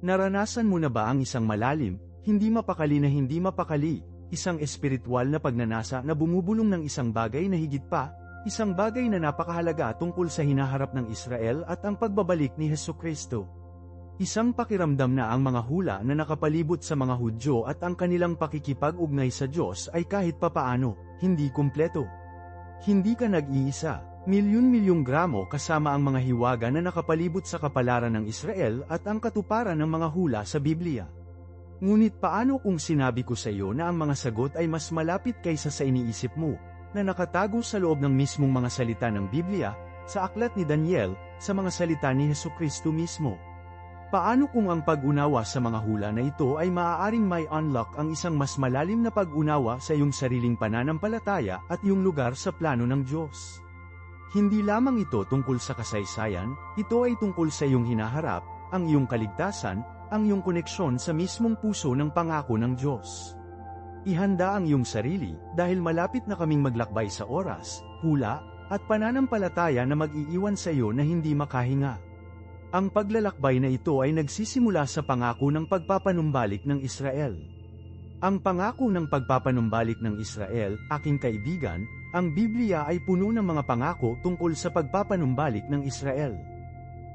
Naranasan mo na ba ang isang malalim, hindi mapakali na hindi mapakali, isang espiritual na pagnanasa na bumubulong ng isang bagay na higit pa, isang bagay na napakahalaga tungkol sa hinaharap ng Israel at ang pagbabalik ni Hesukristo? Isang pakiramdam na ang mga hula na nakapalibot sa mga Hudyo at ang kanilang pakikipag-ugnay sa Diyos ay kahit papaano, hindi kumpleto. Hindi ka nag-iisa. Milyon-milyong gramo kasama ang mga hiwaga na nakapalibot sa kapalaran ng Israel at ang katuparan ng mga hula sa Biblia. Ngunit paano kung sinabi ko sa iyo na ang mga sagot ay mas malapit kaysa sa iniisip mo, na nakatago sa loob ng mismong mga salita ng Biblia, sa aklat ni Daniel, sa mga salita ni Hesukristo mismo? Paano kung ang pag-unawa sa mga hula na ito ay maaaring may unlock ang isang mas malalim na pag-unawa sa iyong sariling pananampalataya at iyong lugar sa plano ng Diyos? Hindi lamang ito tungkol sa kasaysayan, ito ay tungkol sa iyong hinaharap, ang iyong kaligtasan, ang iyong koneksyon sa mismong puso ng pangako ng Diyos. Ihanda ang iyong sarili, dahil malapit na kaming maglakbay sa oras, hula, at pananampalataya na mag-iiwan sa iyo na hindi makahinga. Ang paglalakbay na ito ay nagsisimula sa pangako ng pagpapanumbalik ng Israel. Ang pangako ng pagpapanumbalik ng Israel, aking kaibigan, ang Biblia ay puno ng mga pangako tungkol sa pagpapanumbalik ng Israel.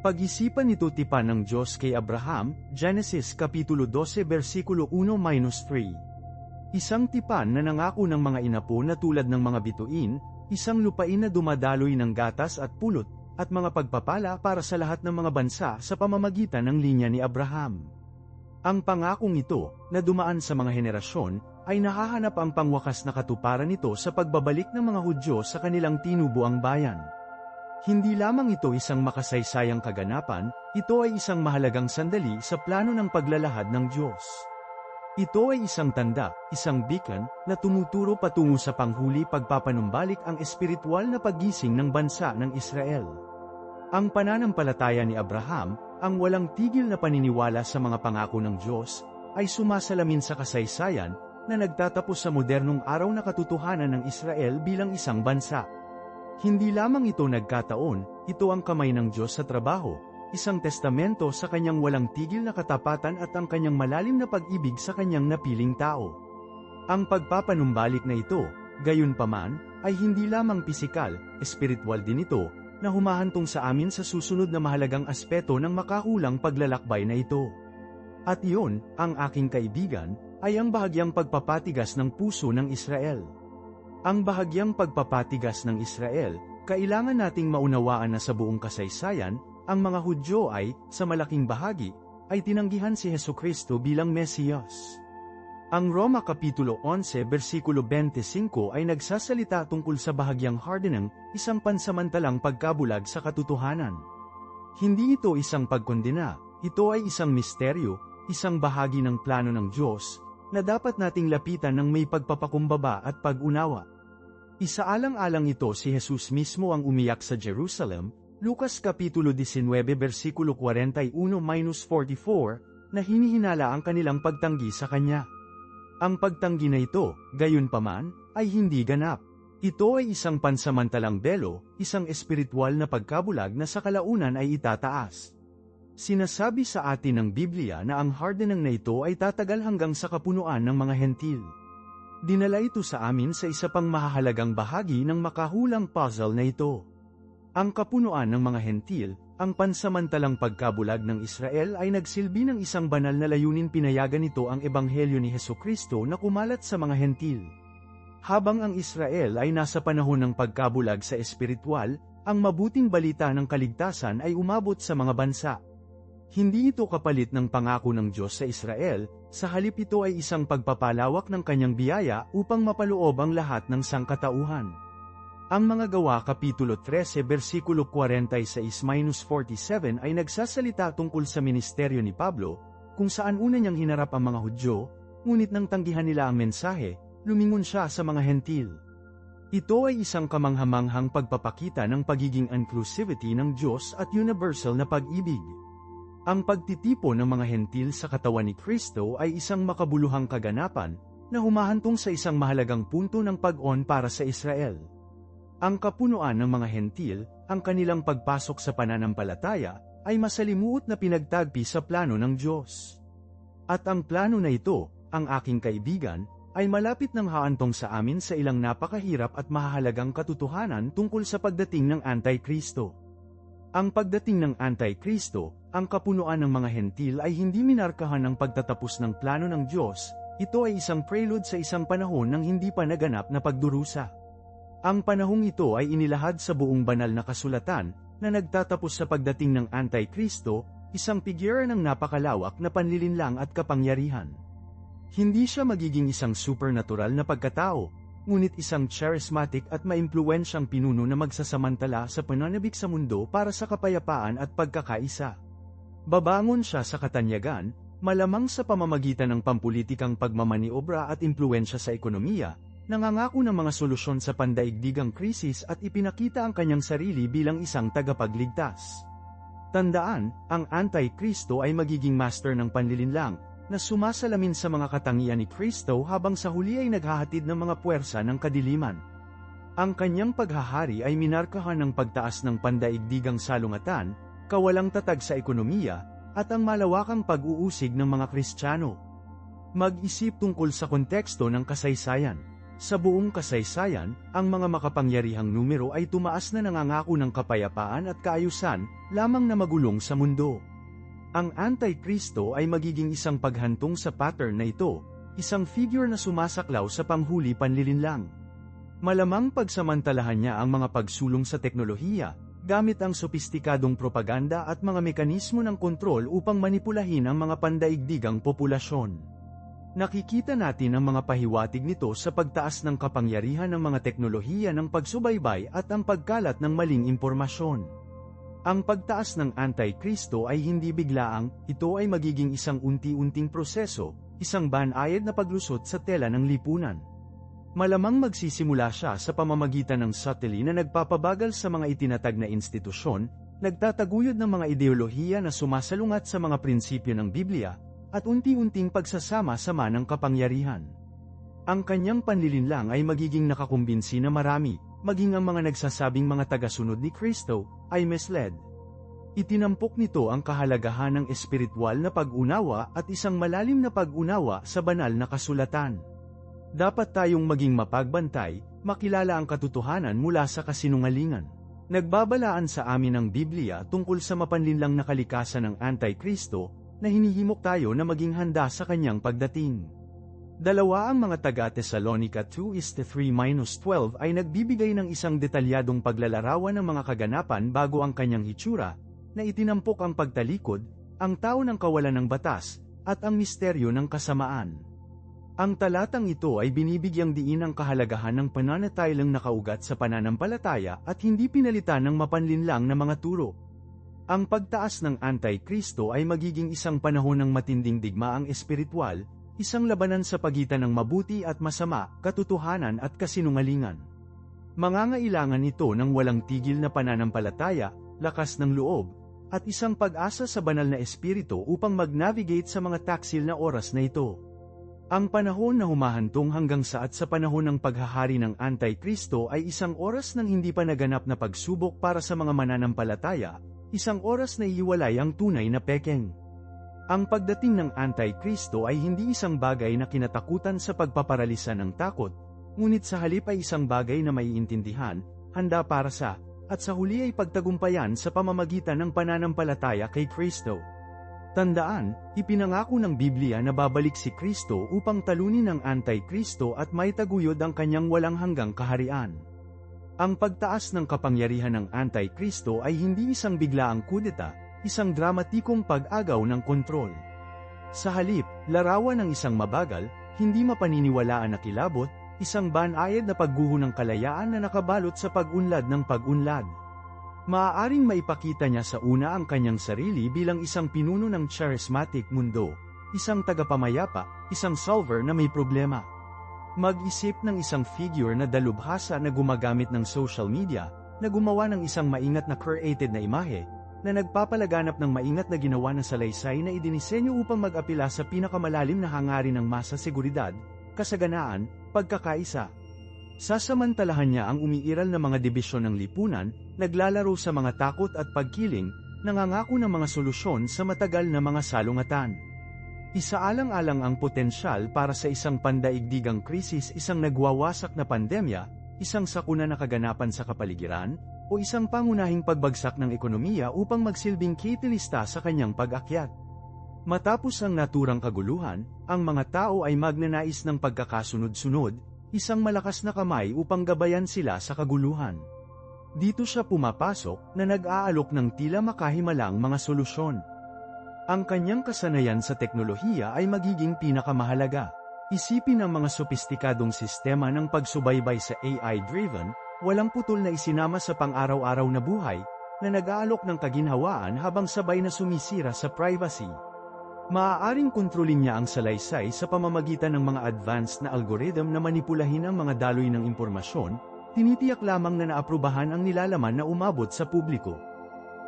Pag-isipan nito tipan ng Diyos kay Abraham, Genesis Kapitulo 12 versikulo 1-3. Isang tipan na nangako ng mga inapo na tulad ng mga bituin, isang lupain na dumadaloy ng gatas at pulot, at mga pagpapala para sa lahat ng mga bansa sa pamamagitan ng linya ni Abraham. Ang pangakong ito, na dumaan sa mga henerasyon, ay nahahanap ang pangwakas na katuparan nito sa pagbabalik ng mga Hudyo sa kanilang tinubuang bayan. Hindi lamang ito isang makasaysayang kaganapan, ito ay isang mahalagang sandali sa plano ng paglalahad ng Diyos. Ito ay isang tanda, isang beacon, na tumuturo patungo sa panghuli pagpapanumbalik ang espiritual na paggising ng bansa ng Israel. Ang pananampalataya ni Abraham, ang walang tigil na paniniwala sa mga pangako ng Diyos, ay sumasalamin sa kasaysayan, na nagtatapos sa modernong araw na katotohanan ng Israel bilang isang bansa. Hindi lamang ito nagkataon, ito ang kamay ng Diyos sa trabaho, isang testamento sa kanyang walang tigil na katapatan at ang kanyang malalim na pag-ibig sa kanyang napiling tao. Ang pagpapanumbalik na ito, gayunpaman, ay hindi lamang pisikal, espiritual din ito, na humahantong sa amin sa susunod na mahalagang aspeto ng makahulang paglalakbay na ito. At iyon, ang aking kaibigan, ay ang bahagyang pagpapatigas ng puso ng Israel. Ang bahagyang pagpapatigas ng Israel, kailangan nating maunawaan na sa buong kasaysayan, ang mga Hudyo ay, sa malaking bahagi, ay tinanggihan si Hesukristo bilang Mesiyas. Ang Roma Kapitulo 11 versikulo 25 ay nagsasalita tungkol sa bahagyang hardening, isang pansamantalang pagkabulag sa katotohanan. Hindi ito isang pagkondena, ito ay isang misteryo, isang bahagi ng plano ng Diyos, na dapat nating lapitan ng may pagpapakumbaba at pag-unawa. Isaalang-alang ito si Jesus mismo ang umiyak sa Jerusalem, Lucas Kapitulo 19 versikulo 41-44, na hinihinala ang kanilang pagtanggi sa kanya. Ang pagtanggi na ito, gayunpaman, ay hindi ganap. Ito ay isang pansamantalang belo, isang espiritual na pagkabulag na sa kalaunan ay itataas. Sinasabi sa atin ng Biblia na ang hardening na ito ay tatagal hanggang sa kapunuan ng mga hentil. Dinala ito sa amin sa isa pang mahahalagang bahagi ng makahulang puzzle na ito. Ang kapunuan ng mga hentil, ang pansamantalang pagkabulag ng Israel ay nagsilbi ng isang banal na layunin, pinayagan nito ang ebanghelyo ni Hesukristo na kumalat sa mga hentil. Habang ang Israel ay nasa panahon ng pagkabulag sa espiritual, ang mabuting balita ng kaligtasan ay umabot sa mga bansa. Hindi ito kapalit ng pangako ng Diyos sa Israel, sa halip ito ay isang pagpapalawak ng kanyang biyaya upang mapaloob ang lahat ng sangkatauhan. Ang mga Gawa Kapitulo 13 versikulo 46-47 ay nagsasalita tungkol sa ministeryo ni Pablo, kung saan una niyang hinarap ang mga Hudyo, ngunit nang tanggihan nila ang mensahe, lumingon siya sa mga hentil. Ito ay isang kamanghamanghang pagpapakita ng pagiging inclusivity ng Diyos at universal na pag-ibig. Ang pagtitipon ng mga hentil sa katawan ni Kristo ay isang makabuluhang kaganapan, na humahantong sa isang mahalagang punto ng pag-on para sa Israel. Ang kapunuan ng mga hentil, ang kanilang pagpasok sa pananampalataya, ay masalimuot na pinagtagpi sa plano ng Diyos. At ang plano na ito, ang aking kaibigan, ay malapit nang haantong sa amin sa ilang napakahirap at mahahalagang katotohanan tungkol sa pagdating ng Antikristo. Ang pagdating ng Antikristo, ang kapunuan ng mga hentil ay hindi minarkahan ng pagtatapos ng plano ng Diyos, ito ay isang prelude sa isang panahon ng hindi pa naganap na pagdurusa. Ang panahong ito ay inilahad sa buong banal na kasulatan, na nagtatapos sa pagdating ng Antikristo, isang figura ng napakalawak na panlilinlang at kapangyarihan. Hindi siya magiging isang supernatural na pagkatao, ngunit isang charismatic at maimpluwensyang pinuno na magsasamantala sa pananabik sa mundo para sa kapayapaan at pagkakaisa. Babangon siya sa katanyagan, malamang sa pamamagitan ng pampulitikang pagmamaniobra at impluwensya sa ekonomiya, nangangako ng mga solusyon sa pandaigdigang krisis at ipinakita ang kanyang sarili bilang isang tagapagligtas. Tandaan, ang Antikristo ay magiging master ng panlilinlang, na sumasalamin sa mga katangian ni Kristo habang sa huli ay naghahatid ng mga puwersa ng kadiliman. Ang kanyang paghahari ay minarkahan ng pagtaas ng pandaigdigang salungatan, kawalang tatag sa ekonomiya, at ang malawakang pag-uusig ng mga Kristiyano. Mag-isip tungkol sa konteksto ng kasaysayan. Sa buong kasaysayan, ang mga makapangyarihang numero ay tumaas na nangangako ng kapayapaan at kaayusan, lamang na magulong sa mundo. Ang Antikristo ay magiging isang paghantong sa pattern na ito, isang figure na sumasaklaw sa panghuli panlilinlang. Malamang pagsamantalahan niya ang mga pagsulong sa teknolohiya, gamit ang sopistikadong propaganda at mga mekanismo ng kontrol upang manipulahin ang mga pandaigdigang populasyon. Nakikita natin ang mga pahiwatig nito sa pagtaas ng kapangyarihan ng mga teknolohiya ng pagsubaybay at ang pagkalat ng maling impormasyon. Ang pagtaas ng Antikristo ay hindi biglaang, ito ay magiging isang unti-unting proseso, isang banayad na paglusot sa tela ng lipunan. Malamang magsisimula siya sa pamamagitan ng subtly na nagpapabagal sa mga itinatag na institusyon, nagtataguyod ng mga ideolohiya na sumasalungat sa mga prinsipyo ng Biblia, at unti-unting pagsasama-sama ng kapangyarihan. Ang kanyang panlilinlang ay magiging nakakumbinsi na marami, maging ang mga nagsasabing mga tagasunod ni Kristo, ay misled. Itinampok nito ang kahalagahan ng espiritual na pag-unawa at isang malalim na pag-unawa sa banal na kasulatan. Dapat tayong maging mapagbantay, makilala ang katotohanan mula sa kasinungalingan. Nagbabalaan sa amin ang Biblia tungkol sa mapanlinlang na kalikasan ng Antikristo, na hinihimok tayo na maging handa sa kanyang pagdating. Dalawa ang mga taga-Tesalonica 2:3-12 ay nagbibigay ng isang detalyadong paglalarawan ng mga kaganapan bago ang kanyang hitsura, na itinampok ang pagtalikod, ang tao ng kawalan ng batas, at ang misteryo ng kasamaan. Ang talatang ito ay binibigyang diin ang kahalagahan ng pananatiling nakaugat sa pananampalataya at hindi pinalitan ng mapanlinlang na mga turo. Ang pagtaas ng Antikristo ay magiging isang panahon ng matinding digmaang espiritual, isang labanan sa pagitan ng mabuti at masama, katotohanan at kasinungalingan. Mangangailangan ito ng walang tigil na pananampalataya, lakas ng loob, at isang pag-asa sa banal na espiritu upang mag-navigate sa mga taksil na oras na ito. Ang panahon na humahantong hanggang sa panahon ng paghahari ng Antikristo ay isang oras ng hindi pa naganap na pagsubok para sa mga mananampalataya, isang oras na iiwalay ang tunay na pekeng. Ang pagdating ng Antikristo ay hindi isang bagay na kinatakutan sa pagpaparalisa ng takot, ngunit sa halip ay isang bagay na maiintindihan, handa para sa, at sa huli ay pagtagumpayan sa pamamagitan ng pananampalataya kay Kristo. Tandaan, ipinangako ng Biblia na babalik si Kristo upang talunin ang Antikristo at maitaguyod ang kanyang walang hanggang kaharian. Ang pagtaas ng kapangyarihan ng Antikristo ay hindi isang biglaang kudeta, isang dramatikong pag-agaw ng kontrol. Sa halip, larawan ng isang mabagal, hindi mapaniniwalaan na kilabot, isang banayad na pagguho ng kalayaan na nakabalot sa pag-unlad ng pag-unlad. Maaaring maipakita niya sa una ang kanyang sarili bilang isang pinuno ng charismatic mundo, isang tagapamayapa, isang solver na may problema. Mag-isip ng isang figure na dalubhasa na gumagamit ng social media, na gumawa ng isang maingat na created na imahe, na nagpapalaganap ng maingat na ginawa ng salaysay na idinisenyo upang mag-apela sa pinakamalalim na hangarin ng masa, seguridad, kasaganaan, pagkakaisa. Sasamantalahan niya ang umiiral na mga dibisyon ng lipunan, naglalaro sa mga takot at pagkiling, nangangako ng mga solusyon sa matagal na mga salungatan. Isaalang-alang ang potensyal para sa isang pandaigdigang krisis, isang nagwawasak na pandemya, isang sakuna na kaganapan sa kapaligiran, o isang pangunahing pagbagsak ng ekonomiya upang magsilbing catalysta sa kanyang pag-akyat. Matapos ang naturang kaguluhan, ang mga tao ay magnanais ng pagkakasunod-sunod, isang malakas na kamay upang gabayan sila sa kaguluhan. Dito siya pumapasok na nag-aalok ng tila makahimalang mga solusyon. Ang kanyang kasanayan sa teknolohiya ay magiging pinakamahalaga. Isipin ang mga sopistikadong sistema ng pagsubaybay sa AI-driven, walang putol na isinama sa pang-araw-araw na buhay, na nag-aalok ng kaginhawaan habang sabay na sumisira sa privacy. Maaaring kontrolin niya ang salaysay sa pamamagitan ng mga advanced na algorithm na manipulahin ang mga daloy ng impormasyon, tinitiyak lamang na naaprubahan ang nilalaman na umabot sa publiko.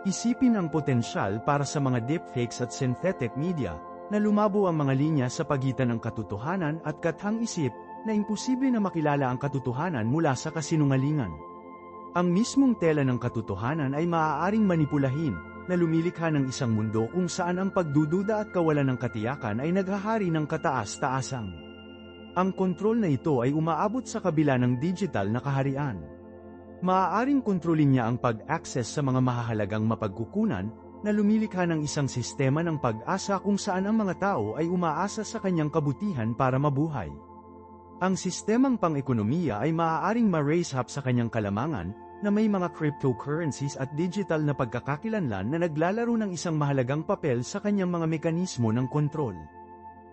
Isipin ang potensyal para sa mga deepfakes at synthetic media, na lumabo ang mga linya sa pagitan ng katotohanan at kathang-isip, na imposible na makilala ang katotohanan mula sa kasinungalingan. Ang mismong tela ng katotohanan ay maaaring manipulahin, na lumilikha ng isang mundo kung saan ang pagdududa at kawalan ng katiyakan ay naghahari ng kataas-taasang. Ang kontrol na ito ay umaabot sa kabila ng digital na kaharian. Maaaring kontrolin niya ang pag-access sa mga mahahalagang mapagkukunan, na lumilikha ng isang sistema ng pag-asa kung saan ang mga tao ay umaasa sa kanyang kabutihan para mabuhay. Ang sistemang pang-ekonomiya ay maaaring ma-raise up sa kanyang kalamangan, na may mga cryptocurrencies at digital na pagkakakilanlan na naglalaro ng isang mahalagang papel sa kanyang mga mekanismo ng kontrol.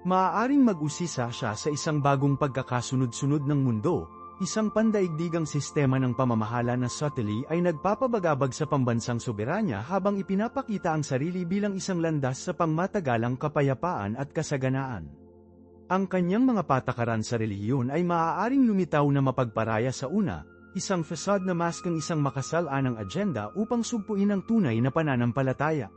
Maaaring mag-usisa siya sa isang bagong pagkakasunod-sunod ng mundo, isang pandaigdigang sistema ng pamamahala na subtly ay nagpapabagabag sa pambansang soberanya habang ipinapakita ang sarili bilang isang landas sa pangmatagalang kapayapaan at kasaganaan. Ang kanyang mga patakaran sa relihiyon ay maaaring lumitaw na mapagparaya sa una, isang facade na maskang isang makasalanang agenda upang sugpuin ang tunay na pananampalataya.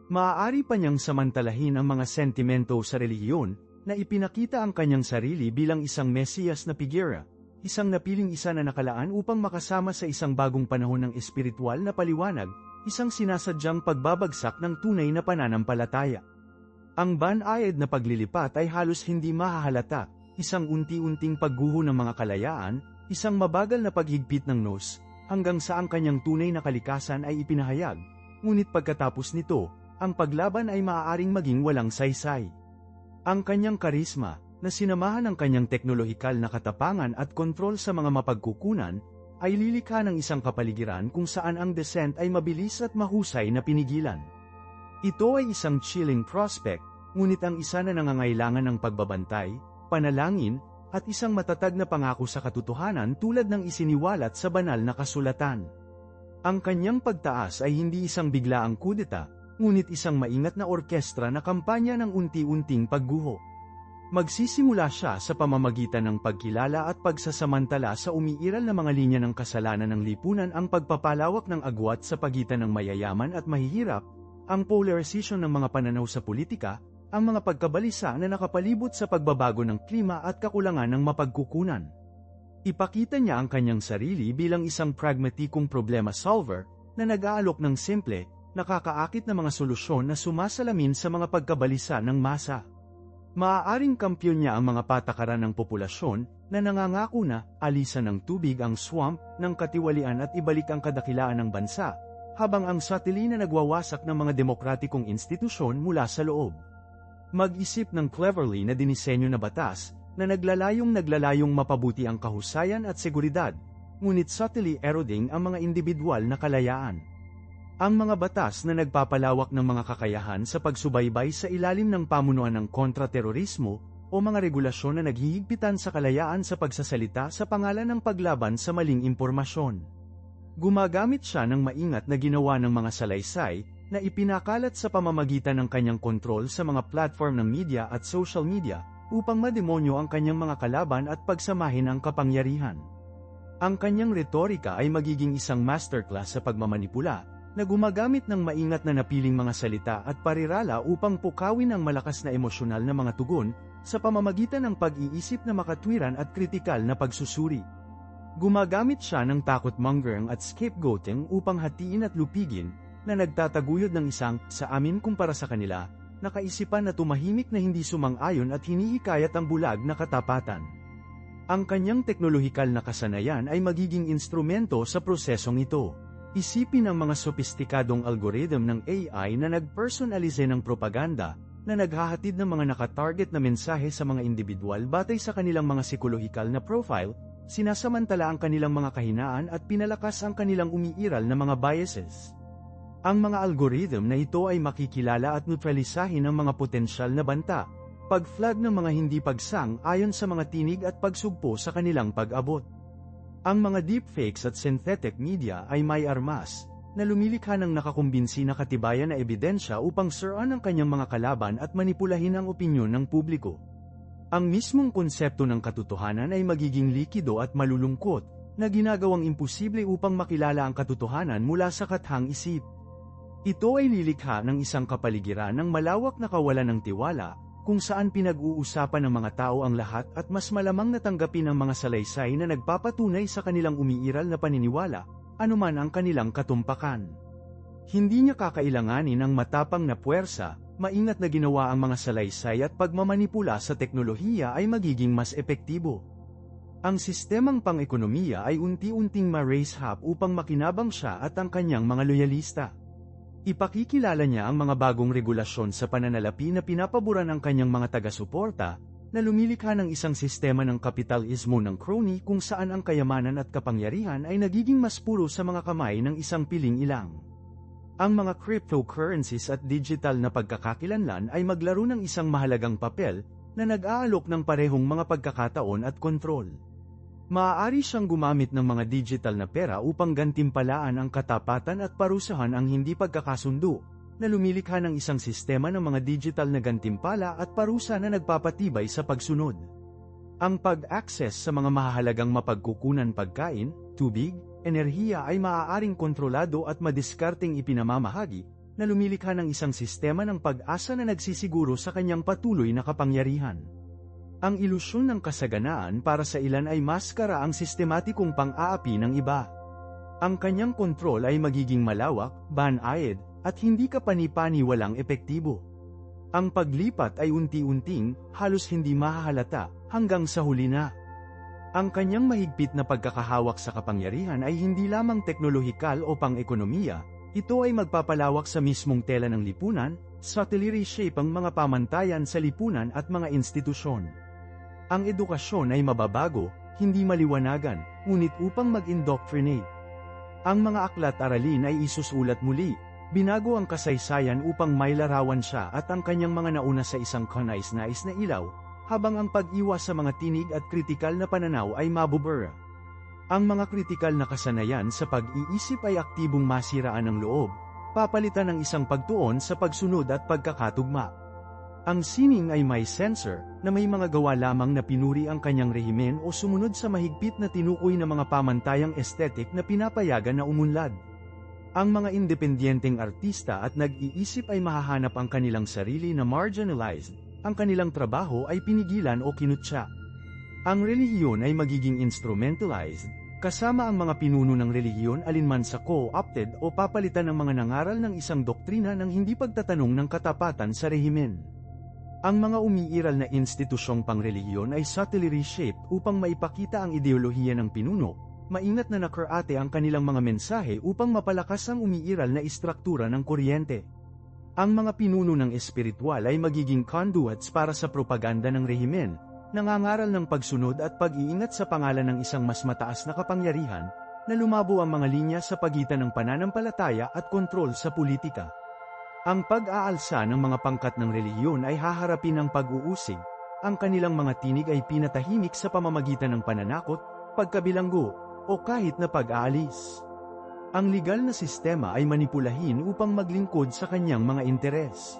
Maaari pa niyang samantalahin ang mga sentimento sa relihiyon, na ipinakita ang kanyang sarili bilang isang mesiyas na figura, isang napiling isa na nakalaan upang makasama sa isang bagong panahon ng espiritual na paliwanag, isang sinasadyang pagbabagsak ng tunay na pananampalataya. Ang banayad na paglilipat ay halos hindi mahahalata, isang unti-unting pagguho ng mga kalayaan, isang mabagal na paghigpit ng nos, hanggang sa ang kanyang tunay na kalikasan ay ipinahayag, ngunit pagkatapos nito, ang paglaban ay maaaring maging walang saysay. Ang kanyang karisma, na sinamahan ng kanyang teknolohikal na katapangan at kontrol sa mga mapagkukunan, ay lilikha ng isang kapaligiran kung saan ang descent ay mabilis at mahusay na pinigilan. Ito ay isang chilling prospect, ngunit ang isa na nangangailangan ng pagbabantay, panalangin, at isang matatag na pangako sa katotohanan tulad ng isiniwalat sa banal na kasulatan. Ang kanyang pagtaas ay hindi isang biglaang kudeta, ngunit isang maingat na orkestra na kampanya ng unti-unting pagguho. Magsisimula siya sa pamamagitan ng pagkilala at pagsasamantala sa umiiral na mga linya ng kasalanan ng lipunan, ang pagpapalawak ng agwat sa pagitan ng mayayaman at mahihirap, ang polarization ng mga pananaw sa politika, ang mga pagkabalisa na nakapalibot sa pagbabago ng klima at kakulangan ng mapagkukunan. Ipakita niya ang kanyang sarili bilang isang pragmatikong problema solver, na nag-aalok ng simple, nakakaakit na mga solusyon na sumasalamin sa mga pagkabalisa ng masa. Maaaring kampiyon niya ang mga patakaran ng populasyon, na nangangako na alisan ng tubig ang swamp, ng katiwalian at ibalik ang kadakilaan ng bansa, habang ang subtly na nagwawasak ng mga demokratikong institusyon mula sa loob. Mag-isip ng cleverly na dinisenyo na batas, na naglalayong mapabuti ang kahusayan at seguridad, ngunit subtly eroding ang mga individual na kalayaan. Ang mga batas na nagpapalawak ng mga kakayahan sa pagsubaybay sa ilalim ng pamunuan ng kontraterorismo, o mga regulasyon na naghihigpitan sa kalayaan sa pagsasalita sa pangalan ng paglaban sa maling impormasyon. Gumagamit siya ng maingat na ginawa ng mga salaysay, na ipinakalat sa pamamagitan ng kanyang kontrol sa mga platform ng media at social media, upang mademonyo ang kanyang mga kalaban at pagsamahin ang kapangyarihan. Ang kanyang retorika ay magiging isang masterclass sa pagmamanipula, na gumagamit ng maingat na napiling mga salita at parirala upang pukawin ang malakas na emosyonal na mga tugon, sa pamamagitan ng pag-iisip na makatwiran at kritikal na pagsusuri. Gumagamit siya ng takot-mongering at scapegoating upang hatiin at lupigin, na nagtataguyod ng isang, sa amin kumpara sa kanila, na kaisipan na tumahimik na hindi sumang-ayon at hinihikayat ang bulag na katapatan. Ang kanyang teknolohikal na kasanayan ay magiging instrumento sa prosesong ito. Isipin ang mga sopistikadong algorithm ng AI na nagpersonalize ng propaganda, na naghahatid ng mga nakatarget na mensahe sa mga individual batay sa kanilang mga psikolohikal na profile, sinasamantala ang kanilang mga kahinaan at pinalakas ang kanilang umiiral na mga biases. Ang mga algorithm na ito ay makikilala at neutralisahin ang mga potensyal na banta, pag-flag ng mga hindi pagsang ayon sa mga tinig at pagsugpo sa kanilang pag-abot. Ang mga deepfakes at synthetic media ay may armas, na lumilikha ng nakakumbinsi na katibayan na ebidensya upang siraan ang kanyang mga kalaban at manipulahin ang opinyon ng publiko. Ang mismong konsepto ng katotohanan ay magiging likido at malulungkot, na ginagawang imposible upang makilala ang katotohanan mula sa kathang isip. Ito ay lilikha ng isang kapaligiran ng malawak na kawalan ng tiwala, kung saan pinag-uusapan ng mga tao ang lahat at mas malamang natanggapin ang mga salaysay na nagpapatunay sa kanilang umiiral na paniniwala, anuman ang kanilang katumpakan. Hindi niya kakailanganin ang matapang na puwersa, maingat na ginawa ang mga salaysay at pagmamanipula sa teknolohiya ay magiging mas epektibo. Ang sistemang pang-ekonomiya ay unti-unting ma-raise up upang makinabang siya at ang kanyang mga loyalista. Ipakikilala niya ang mga bagong regulasyon sa pananalapi na pinapaboran ang kanyang mga taga-suporta, na lumilikha ng isang sistema ng kapitalismo ng crony kung saan ang kayamanan at kapangyarihan ay nagiging mas puro sa mga kamay ng isang piling ilang. Ang mga cryptocurrencies at digital na pagkakakilanlan ay maglaro ng isang mahalagang papel, na nag-aalok ng parehong mga pagkakataon at kontrol. Maaari siyang gumamit ng mga digital na pera upang gantimpalaan ang katapatan at parusahan ang hindi pagkakasundo, na lumilikha ng isang sistema ng mga digital na gantimpala at parusa na nagpapatibay sa pagsunod. Ang pag-access sa mga mahahalagang mapagkukunan pagkain, tubig, enerhiya ay maaaring kontrolado at madiskarteng ipinamamahagi, na lumilikha ng isang sistema ng pag-asa na nagsisiguro sa kanyang patuloy na kapangyarihan. Ang ilusyon ng kasaganaan para sa ilan ay maskara ang sistematikong pang-aapi ng iba. Ang kanyang kontrol ay magiging malawak, banayad, at hindi kapani-paniwalang epektibo. Ang paglipat ay unti-unting, halos hindi mahahalata, hanggang sa huli na. Ang kanyang mahigpit na pagkakahawak sa kapangyarihan ay hindi lamang teknolohikal o pang-ekonomiya, ito ay magpapalawak sa mismong tela ng lipunan, subtly reshape ang mga pamantayan sa lipunan at mga institusyon. Ang edukasyon ay mababago, hindi maliwanagan, ngunit upang mag-indoctrinate. Ang mga aklat-aralin ay isusulat muli, binago ang kasaysayan upang may larawan siya at ang kanyang mga nauna sa isang kanais-nais na ilaw, habang ang pag-iwas sa mga tinig at kritikal na pananaw ay mabubura. Ang mga kritikal na kasanayan sa pag-iisip ay aktibong masiraan ng loob, papalitan ng isang pagtuon sa pagsunod at pagkakatugma. Ang sining ay may sensor, na may mga gawa lamang na pinuri ang kanyang rehimen o sumunod sa mahigpit na tinukoy na mga pamantayang estetik na pinapayagan na umunlad. Ang mga independyenteng artista at nag-iisip ay mahahanap ang kanilang sarili na marginalized, ang kanilang trabaho ay pinigilan o kinutya. Ang relihiyon ay magiging instrumentalized, kasama ang mga pinuno ng relihiyon alinman sa co-opted o papalitan ng mga nangaral ng isang doktrina ng hindi pagtatanong ng katapatan sa rehimen. Ang mga umiiral na institusyong pangrelihiyon ay subtly reshaped upang maipakita ang ideolohiya ng pinuno, maingat na nakarate ang kanilang mga mensahe upang mapalakas ang umiiral na istruktura ng kuryente. Ang mga pinuno ng espiritual ay magiging conduits para sa propaganda ng rehimen, nangangaral ng pagsunod at pag-iingat sa pangalan ng isang mas mataas na kapangyarihan, na lumabo ang mga linya sa pagitan ng pananampalataya at kontrol sa politika. Ang pag-aalsa ng mga pangkat ng relihiyon ay haharapin ng pag-uusig, ang kanilang mga tinig ay pinatahimik sa pamamagitan ng pananakot, pagkabilanggo, o kahit na pag-aalis. Ang legal na sistema ay manipulahin upang maglingkod sa kanyang mga interes.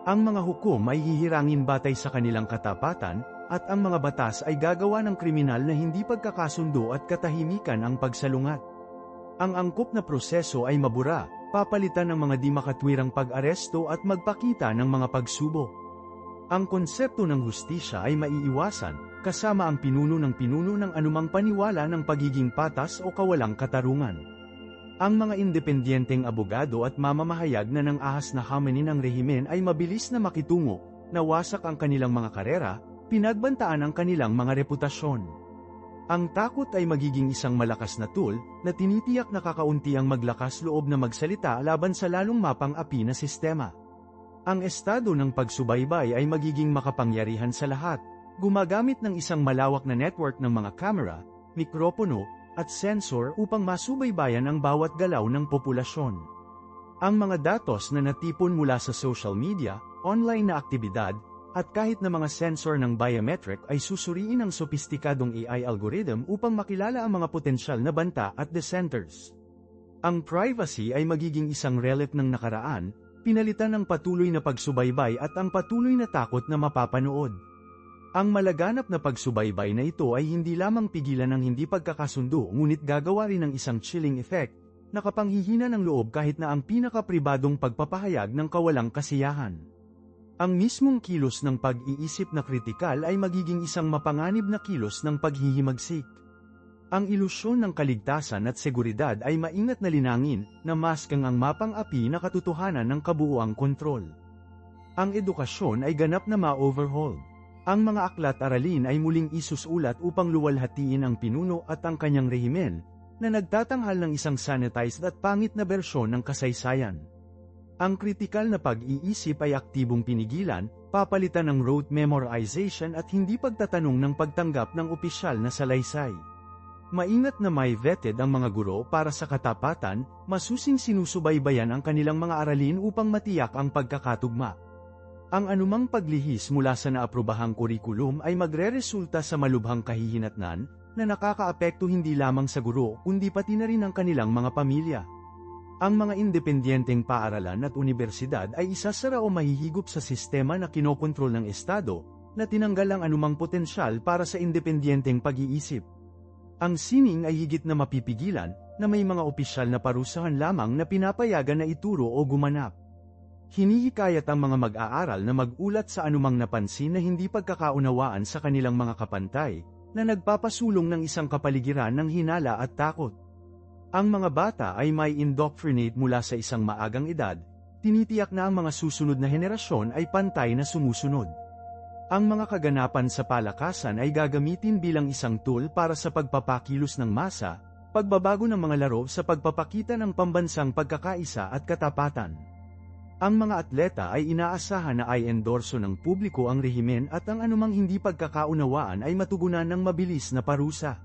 Ang mga hukom ay hihirangin batay sa kanilang katapatan, at ang mga batas ay gagawa ng kriminal na hindi pagkakasundo at katahimikan ang pagsalungat. Ang angkop na proseso ay mabura, papalitan ng mga di makatwirang pag-aresto at magpakita ng mga pagsubok. Ang konsepto ng hustisya ay maiiwasan, kasama ang pinuno ng anumang paniwala ng pagiging patas o kawalang katarungan. Ang mga independenteng abogado at mamamahayag na nang ahas na hamanin ang rehimen ay mabilis na makitungo, nawasak ang kanilang mga karera, pinagbantaan ang kanilang mga reputasyon. Ang takot ay magiging isang malakas na tool na tinitiyak na kakaunti ang maglakas loob na magsalita laban sa lalong mapang-api na sistema. Ang estado ng pagsubaybay ay magiging makapangyarihan sa lahat, gumagamit ng isang malawak na network ng mga kamera, mikropono, at sensor upang masubaybayan ang bawat galaw ng populasyon. Ang mga datos na natipon mula sa social media, online na aktibidad, at kahit na mga sensor ng biometric ay susuriin ng sopistikadong AI algorithm upang makilala ang mga potensyal na banta at dissenters. Ang privacy ay magiging isang relic ng nakaraan, pinalitan ng patuloy na pagsubaybay at ang patuloy na takot na mapapanood. Ang malaganap na pagsubaybay na ito ay hindi lamang pigilan ng hindi pagkakasundo ngunit gagawa rin ng isang chilling effect, na kapanghihina ng loob kahit na ang pinakapribadong pagpapahayag ng kawalang kasiyahan. Ang mismong kilos ng pag-iisip na kritikal ay magiging isang mapanganib na kilos ng paghihimagsik. Ang ilusyon ng kaligtasan at seguridad ay maingat na linangin, na maskang ang mapang-api na katotohanan ng kabuuang kontrol. Ang edukasyon ay ganap na ma-overhaul. Ang mga aklat-aralin ay muling isusulat upang luwalhatiin ang pinuno at ang kanyang rehimen, na nagtatanghal ng isang sanitized at pangit na bersyon ng kasaysayan. Ang kritikal na pag-iisip ay aktibong pinigilan, papalitan ng rote memorization at hindi pagtatanong ng pagtanggap ng opisyal na salaysay. Maingat na may vetted ang mga guro para sa katapatan, masusing sinusubaybayan ang kanilang mga aralin upang matiyak ang pagkakatugma. Ang anumang paglihis mula sa naaprobahang kurikulum ay magreresulta sa malubhang kahihinatnan, na nakakaapekto hindi lamang sa guro kundi pati na rin ang kanilang mga pamilya. Ang mga independenteng paaralan at unibersidad ay isasara o mahihigop sa sistema na kinokontrol ng Estado, na tinanggal ang anumang potensyal para sa independenteng pag-iisip. Ang sining ay higit na mapipigilan, na may mga opisyal na parusahan lamang na pinapayagan na ituro o gumanap. Hinihikayat ang mga mag-aaral na mag-ulat sa anumang napansin na hindi pagkakaunawaan sa kanilang mga kapantay, na nagpapasulong ng isang kapaligiran ng hinala at takot. Ang mga bata ay may indoctrinate mula sa isang maagang edad, tinitiyak na ang mga susunod na henerasyon ay pantay na sumusunod. Ang mga kaganapan sa palakasan ay gagamitin bilang isang tool para sa pagpapakilos ng masa, pagbabago ng mga laro sa pagpapakita ng pambansang pagkakaisa at katapatan. Ang mga atleta ay inaasahan na ay endorso ng publiko ang rehimen at ang anumang hindi pagkakaunawaan ay matugunan ng mabilis na parusa.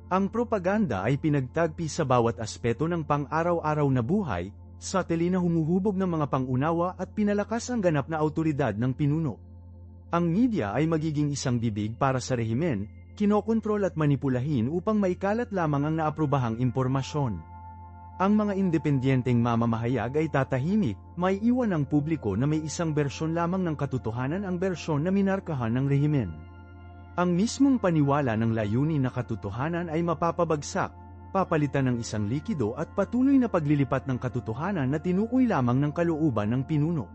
Ang propaganda ay pinagtagpi sa bawat aspeto ng pang-araw-araw na buhay, subtly na humuhubog ng mga pangunawa at pinalakas ang ganap na awtoridad ng pinuno. Ang media ay magiging isang bibig para sa rehimen, kinokontrol at manipulahin upang maikalat lamang ang naaprobahang impormasyon. Ang mga independenteng mamamahayag ay tatahimik, may iwan ng publiko na may isang bersyon lamang ng katotohanan, ang bersyon na minarkahan ng rehimen. Ang mismong paniwala ng layunin na katotohanan ay mapapabagsak, papalitan ng isang likido at patuloy na paglilipat ng katotohanan na tinukoy lamang ng kalooban ng pinuno.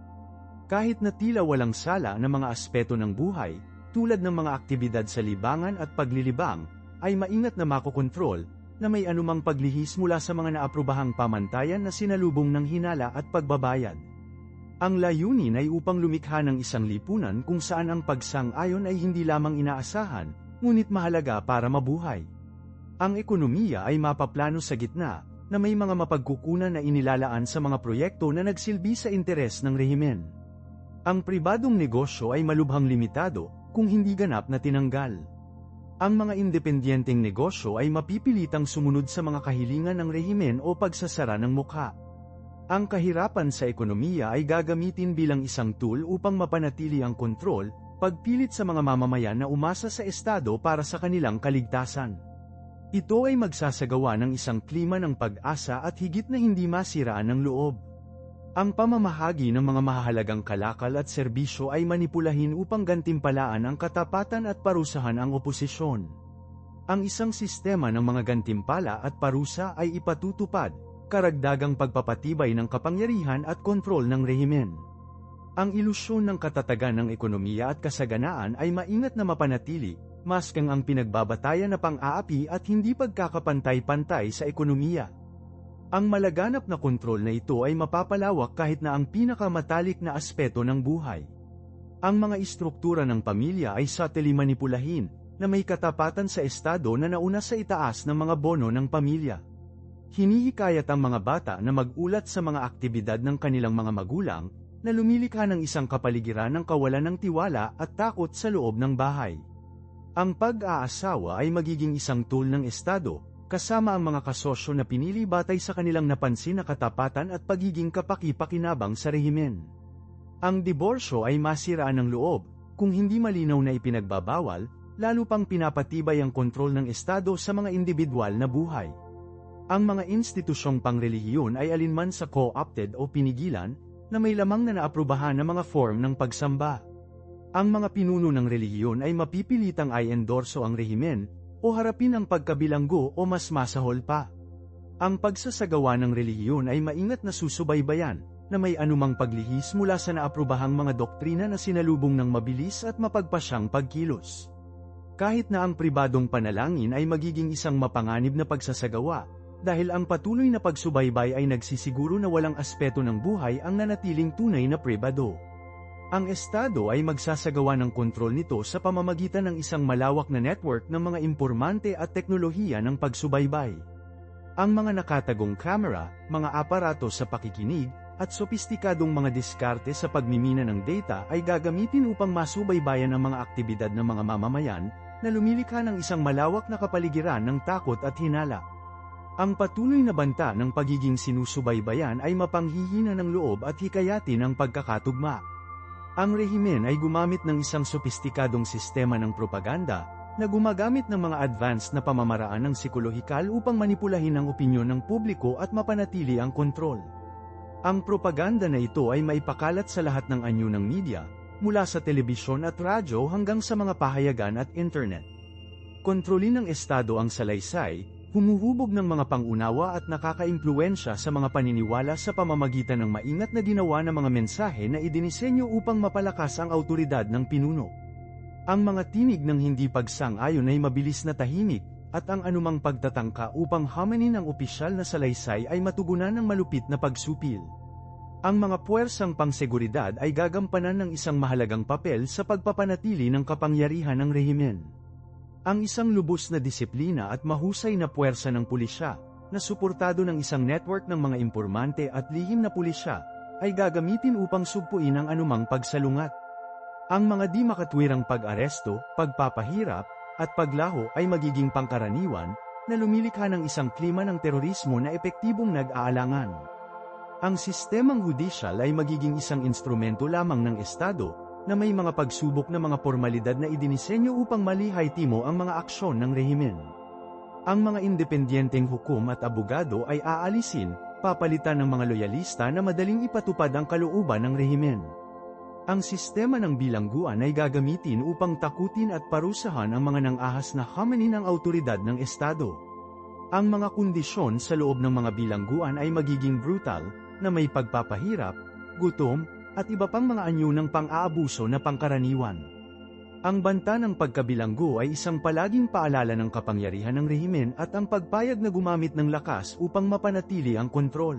Kahit na tila walang sala na mga aspeto ng buhay, tulad ng mga aktibidad sa libangan at paglilibang, ay maingat na makokontrol, na may anumang paglihis mula sa mga naaprobahang pamantayan na sinalubong ng hinala at pagbabayad. Ang layunin ay upang lumikha ng isang lipunan kung saan ang pagsang-ayon ay hindi lamang inaasahan, ngunit mahalaga para mabuhay. Ang ekonomiya ay mapaplano sa gitna, na may mga mapagkukunan na inilalaan sa mga proyekto na nagsilbi sa interes ng rehimen. Ang pribadong negosyo ay malubhang limitado, kung hindi ganap na tinanggal. Ang mga independenteng negosyo ay mapipilitang sumunod sa mga kahilingan ng rehimen o pagsasara ng mukha. Ang kahirapan sa ekonomiya ay gagamitin bilang isang tool upang mapanatili ang kontrol, pagpilit sa mga mamamayan na umasa sa Estado para sa kanilang kaligtasan. Ito ay magsasagawa ng isang klima ng pag-asa at higit na hindi masiraan ng loob. Ang pamamahagi ng mga mahahalagang kalakal at serbisyo ay manipulahin upang gantimpalaan ang katapatan at parusahan ang oposisyon. Ang isang sistema ng mga gantimpala at parusa ay ipatutupad, karagdagang pagpapatibay ng kapangyarihan at kontrol ng rehimen. Ang ilusyon ng katatagan ng ekonomiya at kasaganaan ay maingat na mapanatili, maskang ang pinagbabatayan na pang-aapi at hindi pagkakapantay-pantay sa ekonomiya. Ang malaganap na kontrol na ito ay mapapalawak kahit na ang pinakamatalik na aspeto ng buhay. Ang mga istruktura ng pamilya ay subtly manipulahin, na may katapatan sa estado na nauna sa itaas ng mga bono ng pamilya. Hinihikayat ang mga bata na mag-ulat sa mga aktibidad ng kanilang mga magulang, na lumilikha ng isang kapaligiran ng kawalan ng tiwala at takot sa loob ng bahay. Ang pag-aasawa ay magiging isang tool ng estado, kasama ang mga kasosyo na pinili batay sa kanilang napansin na katapatan at pagiging kapaki-pakinabang sa rehimen. Ang diborsyo ay masiraan ng loob, kung hindi malinaw na ipinagbabawal, lalo pang pinapatibay ang kontrol ng estado sa mga individual na buhay. Ang mga institusyong pangrelihiyon ay alinman sa co-opted o pinigilan, na may lamang na naaprubahan na mga form ng pagsamba. Ang mga pinuno ng relihiyon ay mapipilitang i-endorso ang rehimen, o harapin ang pagkabilanggo o mas masahol pa. Ang pagsasagawa ng relihiyon ay maingat na susubaybayan, na may anumang paglihis mula sa naaprubahang mga doktrina na sinalubong ng mabilis at mapagpasyang pagkilos. Kahit na ang pribadong panalangin ay magiging isang mapanganib na pagsasagawa, dahil ang patuloy na pagsubaybay ay nagsisiguro na walang aspeto ng buhay ang nanatiling tunay na pribado. Ang estado ay magsasagawa ng kontrol nito sa pamamagitan ng isang malawak na network ng mga impormante at teknolohiya ng pagsubaybay. Ang mga nakatagong kamera, mga aparato sa pakikinig, at sopistikadong mga diskarte sa pagmimina ng data ay gagamitin upang masubaybayan ang mga aktibidad ng mga mamamayan, na lumilikha ng isang malawak na kapaligiran ng takot at hinala. Ang patuloy na banta ng pagiging sinusubaybayan ay mapanghihina ng loob at hikayatin ang pagkakatugma. Ang rehimen ay gumamit ng isang sopistikadong sistema ng propaganda, na gumagamit ng mga advanced na pamamaraan ng psikolohikal upang manipulahin ang opinyon ng publiko at mapanatili ang kontrol. Ang propaganda na ito ay maipakalat sa lahat ng anyo ng media, mula sa telebisyon at radyo hanggang sa mga pahayagan at internet. Kontrolin ng estado ang salaysay, humuhubog ng mga pangunawa at nakakaimpluwensya sa mga paniniwala sa pamamagitan ng maingat na ginawa ng mga mensahe na idinisenyo upang mapalakas ang awtoridad ng pinuno. Ang mga tinig ng hindi pagsang-ayon ay mabilis na tahimik, at ang anumang pagtatangka upang hamanin ang opisyal na salaysay ay matugunan ng malupit na pagsupil. Ang mga puwersang pangseguridad ay gagampanan ng isang mahalagang papel sa pagpapanatili ng kapangyarihan ng rehimen. Ang isang lubos na disiplina at mahusay na puwersa ng pulisya, na suportado ng isang network ng mga impormante at lihim na pulisya, ay gagamitin upang sugpuin ang anumang pagsalungat. Ang mga di makatwirang pag-aresto, pagpapahirap, at paglaho ay magiging pangkaraniwan, na lumilikha ng isang klima ng terorismo na epektibong nag-aalangan. Ang sistemang hudisyal ay magiging isang instrumento lamang ng estado, na may mga pagsubok na mga formalidad na idinisenyo upang malihay-timo ang mga aksyon ng rehimen. Ang mga independenteng hukom at abogado ay aalisin, papalitan ng mga loyalista na madaling ipatupad ang kalooban ng rehimen. Ang sistema ng bilangguan ay gagamitin upang takutin at parusahan ang mga nang-ahas na hamanin ang awtoridad ng estado. Ang mga kondisyon sa loob ng mga bilangguan ay magiging brutal, na may pagpapahirap, gutom, at iba pang mga anyo ng pang-aabuso na pangkaraniwan. Ang banta ng pagkabilanggo ay isang palaging paalala ng kapangyarihan ng rehimen at ang pagpayag na gumamit ng lakas upang mapanatili ang kontrol.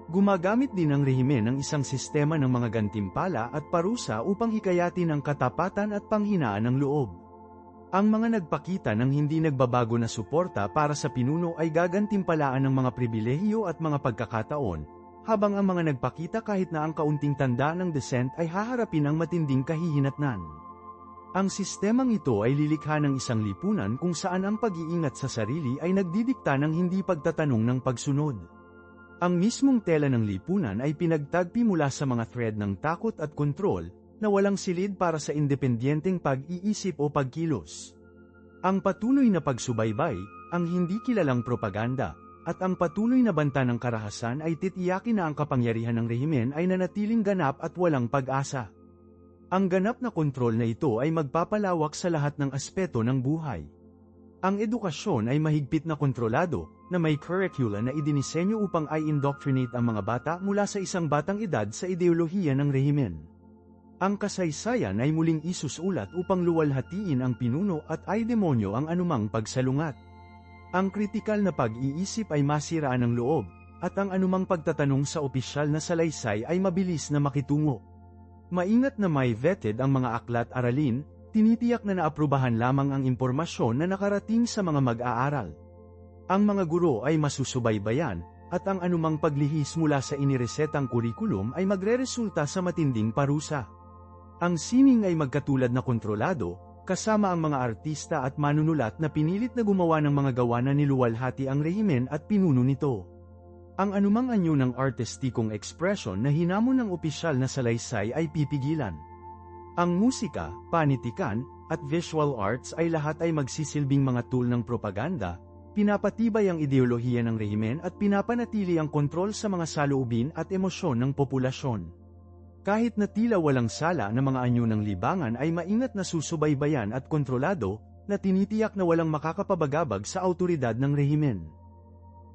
Gumagamit din ang rehimen ng isang sistema ng mga gantimpala at parusa upang hikayatin ang katapatan at panghinaan ng loob. Ang mga nagpakita ng hindi nagbabago na suporta para sa pinuno ay gagantimpalaan ng mga pribilehiyo at mga pagkakataon, habang ang mga nagpakita kahit na ang kaunting tanda ng dissent ay haharapin ang matinding kahihinatnan. Ang sistemang ito ay lilikha ng isang lipunan kung saan ang pag-iingat sa sarili ay nagdidikta ng hindi pagtatanong ng pagsunod. Ang mismong tela ng lipunan ay pinagtagpi mula sa mga thread ng takot at kontrol, na walang silid para sa independenteng pag-iisip o pagkilos. Ang patuloy na pagsubaybay, ang hindi kilalang propaganda, at ang patuloy na banta ng karahasan ay titiyakin na ang kapangyarihan ng rehimen ay nanatiling ganap at walang pag-asa. Ang ganap na kontrol na ito ay magpapalawak sa lahat ng aspeto ng buhay. Ang edukasyon ay mahigpit na kontrolado, na may curricula na idinisenyo upang i-indoctrinate ang mga bata mula sa isang batang edad sa ideolohiya ng rehimen. Ang kasaysayan ay muling isusulat upang luwalhatiin ang pinuno at ay demonyo ang anumang pagsalungat. Ang kritikal na pag-iisip ay masiraan ng loob, at ang anumang pagtatanong sa opisyal na salaysay ay mabilis na makitungo. Maingat na may vetted ang mga aklat aralin, tinitiyak na naaprubahan lamang ang impormasyon na nakarating sa mga mag-aaral. Ang mga guro ay masusubaybayan, at ang anumang paglihis mula sa iniresetang kurikulum ay magreresulta sa matinding parusa. Ang sining ay magkatulad na kontrolado, kasama ang mga artista at manunulat na pinilit na gumawa ng mga gawa na niluwalhati ang rehimen at pinuno nito. Ang anumang anyo ng artistikong ekspresyon na hinamon ng opisyal na salaysay ay pipigilan. Ang musika, panitikan, at visual arts ay lahat ay magsisilbing mga tool ng propaganda, pinapatibay ang ideolohiya ng rehimen at pinapanatili ang kontrol sa mga saloobin at emosyon ng populasyon. Kahit na tila walang sala na mga anyo ng libangan ay maingat na susubaybayan at kontrolado, na tinitiyak na walang makakapabagabag sa awtoridad ng rehimen.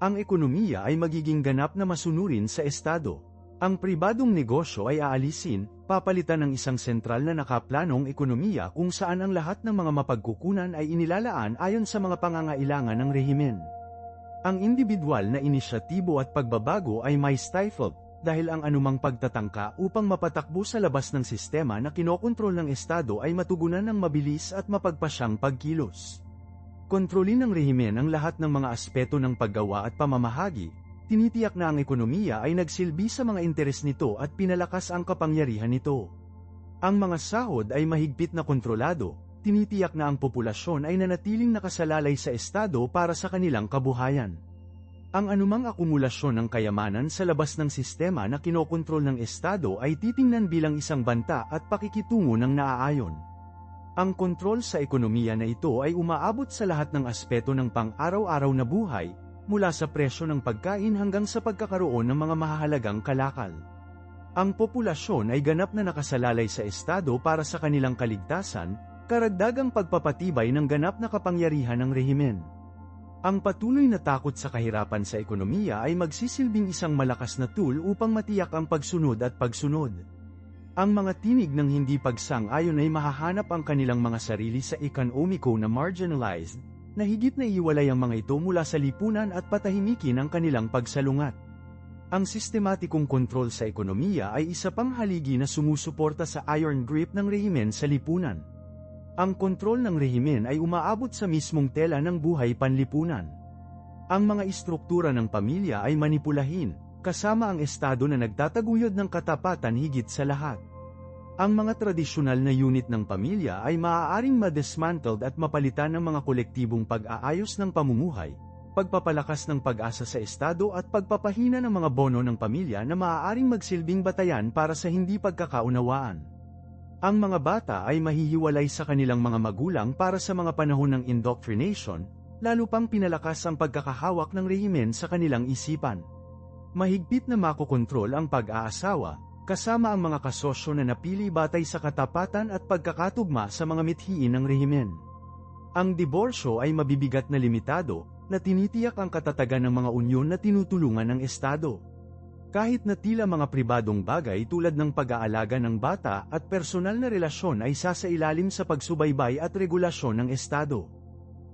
Ang ekonomiya ay magiging ganap na masunurin sa estado. Ang pribadong negosyo ay aalisin, papalitan ng isang sentral na nakaplanong ekonomiya kung saan ang lahat ng mga mapagkukunan ay inilalaan ayon sa mga pangangailangan ng rehimen. Ang individual na inisyatibo at pagbabago ay may stifled, dahil ang anumang pagtatangka upang mapatakbo sa labas ng sistema na kinokontrol ng estado ay matugunan ng mabilis at mapagpasyang pagkilos. Kontrolin ng rehimen ang lahat ng mga aspeto ng paggawa at pamamahagi, tinitiyak na ang ekonomiya ay nagsilbi sa mga interes nito at pinalakas ang kapangyarihan nito. Ang mga sahod ay mahigpit na kontrolado, tinitiyak na ang populasyon ay nanatiling nakasalalay sa estado para sa kanilang kabuhayan. Ang anumang akumulasyon ng kayamanan sa labas ng sistema na kinokontrol ng estado ay titingnan bilang isang banta at pakikitungo ng naaayon. Ang kontrol sa ekonomiya na ito ay umaabot sa lahat ng aspeto ng pang-araw-araw na buhay, mula sa presyo ng pagkain hanggang sa pagkakaroon ng mga mahahalagang kalakal. Ang populasyon ay ganap na nakasalalay sa estado para sa kanilang kaligtasan, karagdagang pagpapatibay ng ganap na kapangyarihan ng rehimen. Ang patuloy na takot sa kahirapan sa ekonomiya ay magsisilbing isang malakas na tool upang matiyak ang pagsunod at pagsunod. Ang mga tinig ng hindi pagsang-ayon ay mahahanap ang kanilang mga sarili sa ekonomiko na marginalized, na higit na iwalay ang mga ito mula sa lipunan at patahimikin ang kanilang pagsalungat. Ang sistematikong kontrol sa ekonomiya ay isa pang haligi na sumusuporta sa iron grip ng rehimen sa lipunan. Ang kontrol ng rehimen ay umaabot sa mismong tela ng buhay panlipunan. Ang mga istruktura ng pamilya ay manipulahin, kasama ang estado na nagtataguyod ng katapatan higit sa lahat. Ang mga tradisyonal na unit ng pamilya ay maaaring ma-dismantled at mapalitan ng mga kolektibong pag-aayos ng pamumuhay, pagpapalakas ng pag-asa sa estado at pagpapahina ng mga bono ng pamilya na maaaring magsilbing batayan para sa hindi pagkakaunawaan. Ang mga bata ay mahihiwalay sa kanilang mga magulang para sa mga panahon ng indoctrination, lalo pang pinalakas ang pagkakahawak ng rehimen sa kanilang isipan. Mahigpit na makokontrol ang pag-aasawa, kasama ang mga kasosyo na napili batay sa katapatan at pagkakatugma sa mga mithiin ng rehimen. Ang diborsyo ay mabibigat na limitado, na tinitiyak ang katatagan ng mga unyon na tinutulungan ng estado. Kahit na tila mga pribadong bagay tulad ng pag-aalaga ng bata at personal na relasyon ay sasailalim sa pagsubaybay at regulasyon ng estado.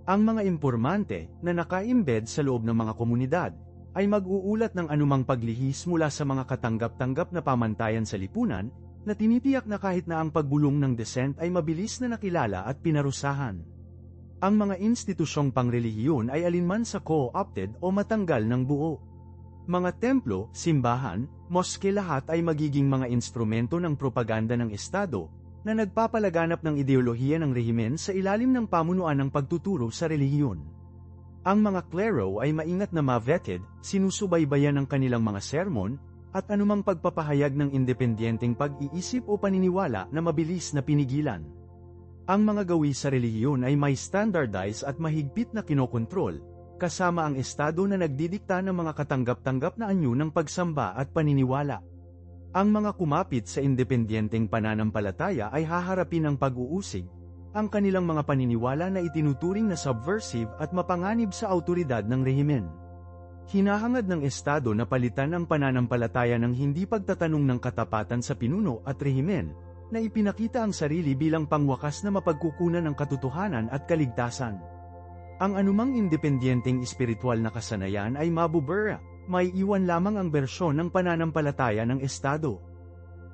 Ang mga impormante, na naka-embed sa loob ng mga komunidad, ay mag-uulat ng anumang paglihis mula sa mga katanggap-tanggap na pamantayan sa lipunan, na tinitiyak na kahit na ang pagbulong ng dissent ay mabilis na nakilala at pinarusahan. Ang mga institusyong pangrelihiyon ay alinman sa co-opted o matanggal ng buo. Mga templo, simbahan, moske lahat ay magiging mga instrumento ng propaganda ng estado, na nagpapalaganap ng ideolohiya ng rehimen sa ilalim ng pamunuan ng pagtuturo sa relihiyon. Ang mga klero ay maingat na ma-vetted, sinusubaybayan ng kanilang mga sermon, at anumang pagpapahayag ng independenteng pag-iisip o paniniwala na mabilis na pinigilan. Ang mga gawi sa relihiyon ay may standardize at mahigpit na kinokontrol, kasama ang estado na nagdidikta ng mga katanggap-tanggap na anyo ng pagsamba at paniniwala. Ang mga kumapit sa independenteng pananampalataya ay haharapin ng pag-uusig, ang kanilang mga paniniwala na itinuturing na subversive at mapanganib sa awtoridad ng rehimen. Hinahangad ng estado na palitan ang pananampalataya ng hindi pagtatanong ng katapatan sa pinuno at rehimen, na ipinakita ang sarili bilang pangwakas na mapagkukunan ng katotohanan at kaligtasan. Ang anumang independenteng espiritual na kasanayan ay mabubura, may iwan lamang ang bersyon ng pananampalataya ng Estado.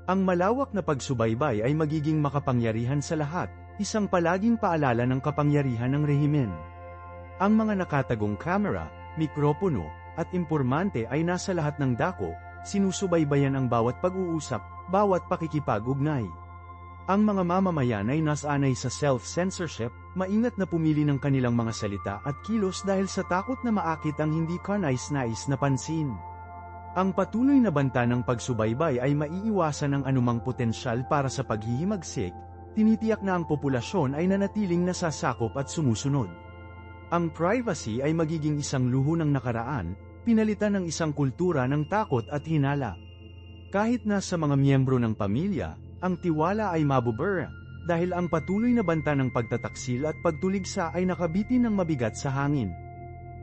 Ang malawak na pagsubaybay ay magiging makapangyarihan sa lahat, isang palaging paalala ng kapangyarihan ng rehimen. Ang mga nakatagong kamera, mikropono, at impormante ay nasa lahat ng dako, sinusubaybayan ang bawat pag-uusap, bawat pakikipag-ugnay. Ang mga mamamayan ay nasanay sa self-censorship, maingat na pumili ng kanilang mga salita at kilos dahil sa takot na maakit ang hindi kanais-nais na pansin. Ang patuloy na banta ng pagsubaybay ay maiiwasan ng anumang potensyal para sa paghihimagsik, tinitiyak na ang populasyon ay nanatiling nasasakop at sumusunod. Ang privacy ay magiging isang luho ng nakaraan, pinalitan ng isang kultura ng takot at hinala. Kahit na sa mga miyembro ng pamilya, ang tiwala ay mabubura, dahil ang patuloy na banta ng pagtataksil at pagtuligsa ay nakabitin ng mabigat sa hangin.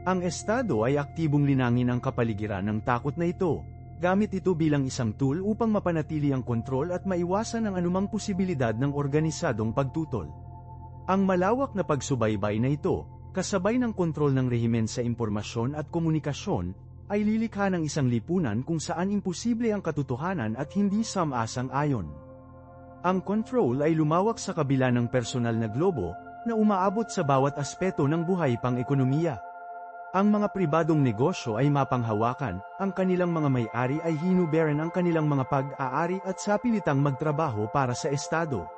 Ang Estado ay aktibong linangin ang kapaligiran ng takot na ito, gamit ito bilang isang tool upang mapanatili ang kontrol at maiwasan ang anumang posibilidad ng organisadong pagtutol. Ang malawak na pagsubaybay na ito, kasabay ng kontrol ng rehimen sa impormasyon at komunikasyon, ay lilikha ng isang lipunan kung saan imposible ang katotohanan at hindi sam-asang-ayon. Ang control ay lumawak sa kabila ng personal na globo, na umaabot sa bawat aspeto ng buhay pang-ekonomiya. Ang mga pribadong negosyo ay mapanghawakan, ang kanilang mga may-ari ay hinuberan ang kanilang mga pag-aari at sapilitang magtrabaho para sa Estado.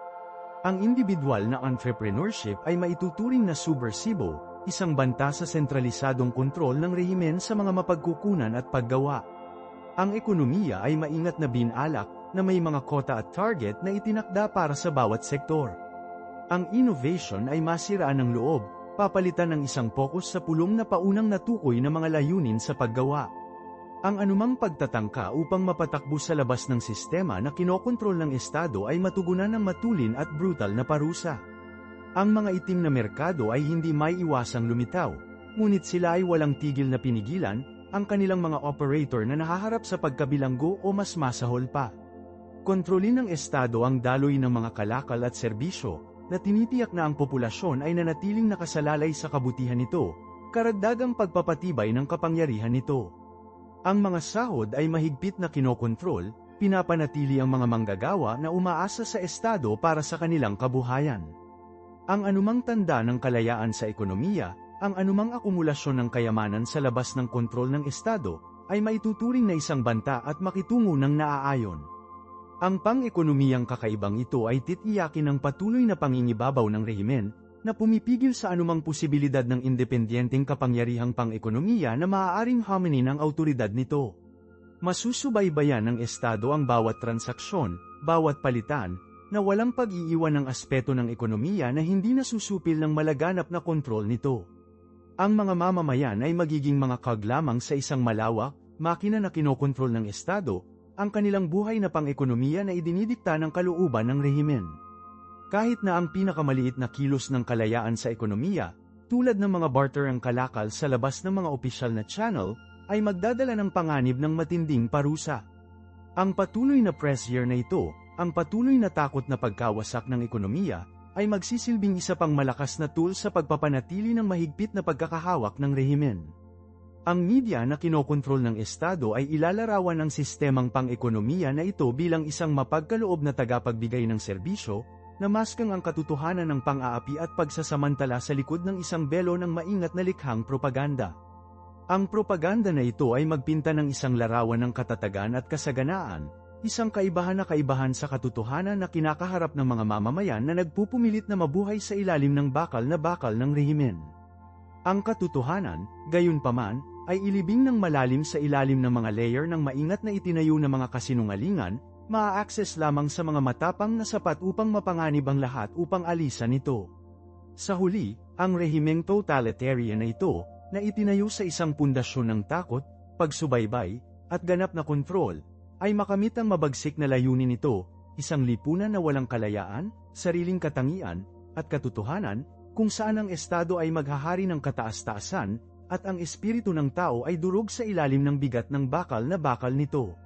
Ang individual na entrepreneurship ay maituturing na subversibo, isang banta sa sentralisadong kontrol ng rehimen sa mga mapagkukunan at paggawa. Ang ekonomiya ay maingat na binalak, na may mga kota at target na itinakda para sa bawat sektor. Ang innovation ay masiraan ng loob, papalitan ng isang pokus sa pulong na paunang natukoy na mga layunin sa paggawa. Ang anumang pagtatangka upang mapatakbo sa labas ng sistema na kinokontrol ng Estado ay matugunan ng matulin at brutal na parusa. Ang mga itim na merkado ay hindi maiiwasang lumitaw, ngunit sila ay walang tigil na pinigilan, ang kanilang mga operator na nahaharap sa pagkabilanggo o mas masahol pa. Kontrolin ng Estado ang daloy ng mga kalakal at serbisyo, na tinitiyak na ang populasyon ay nanatiling nakasalalay sa kabutihan nito, karagdagang pagpapatibay ng kapangyarihan nito. Ang mga sahod ay mahigpit na kinokontrol, pinapanatili ang mga manggagawa na umaasa sa Estado para sa kanilang kabuhayan. Ang anumang tanda ng kalayaan sa ekonomiya, ang anumang akumulasyon ng kayamanan sa labas ng kontrol ng Estado, ay maituturing na isang banta at makitungo ng naaayon. Ang pang-ekonomiyang kakaibang ito ay titiyakin ng patuloy na pangingibabaw ng rehimen, na pumipigil sa anumang posibilidad ng independyenteng kapangyarihang pang-ekonomiya na maaaring haminin ang awtoridad nito. Masusubaybayan ng Estado ang bawat transaksyon, bawat palitan, na walang pag-iiwan ng aspeto ng ekonomiya na hindi nasusupil ng malaganap na kontrol nito. Ang mga mamamayan ay magiging mga cog lamang sa isang malawak, makina na kinokontrol ng Estado, ang kanilang buhay na pang-ekonomiya na idinidikta ng kalooban ng rehimen. Kahit na ang pinakamaliit na kilos ng kalayaan sa ekonomiya, tulad ng mga barter ang kalakal sa labas ng mga opisyal na channel, ay magdadala ng panganib ng matinding parusa. Ang patuloy na pressure na ito, ang patuloy na takot na pagkawasak ng ekonomiya, ay magsisilbing isa pang malakas na tool sa pagpapanatili ng mahigpit na pagkakahawak ng rehimen. Ang media na kinokontrol ng Estado ay ilalarawan ng sistemang pang-ekonomiya na ito bilang isang mapagkaloob na tagapagbigay ng serbisyo, na maskang ang katotohanan ng pang-aapi at pagsasamantala sa likod ng isang belo ng maingat na likhang propaganda. Ang propaganda na ito ay magpinta ng isang larawan ng katatagan at kasaganaan, isang kaibahan sa katotohanan na kinakaharap ng mga mamamayan na nagpupumilit na mabuhay sa ilalim ng bakal ng rehimen. Ang katotohanan, gayunpaman, ay ilibing ng malalim sa ilalim ng mga layer ng maingat na itinayo na mga kasinungalingan, maa-access lamang sa mga matapang na sapat upang mapanganib ang lahat upang alisan ito. Sa huli, ang rehimeng totalitarian na ito, na itinayo sa isang pundasyon ng takot, pagsubaybay, at ganap na kontrol, ay makamit ang mabagsik na layunin nito, isang lipunan na walang kalayaan, sariling katangian, at katotohanan, kung saan ang Estado ay maghahari ng kataas-taasan, at ang espiritu ng tao ay durog sa ilalim ng bigat ng bakal nito.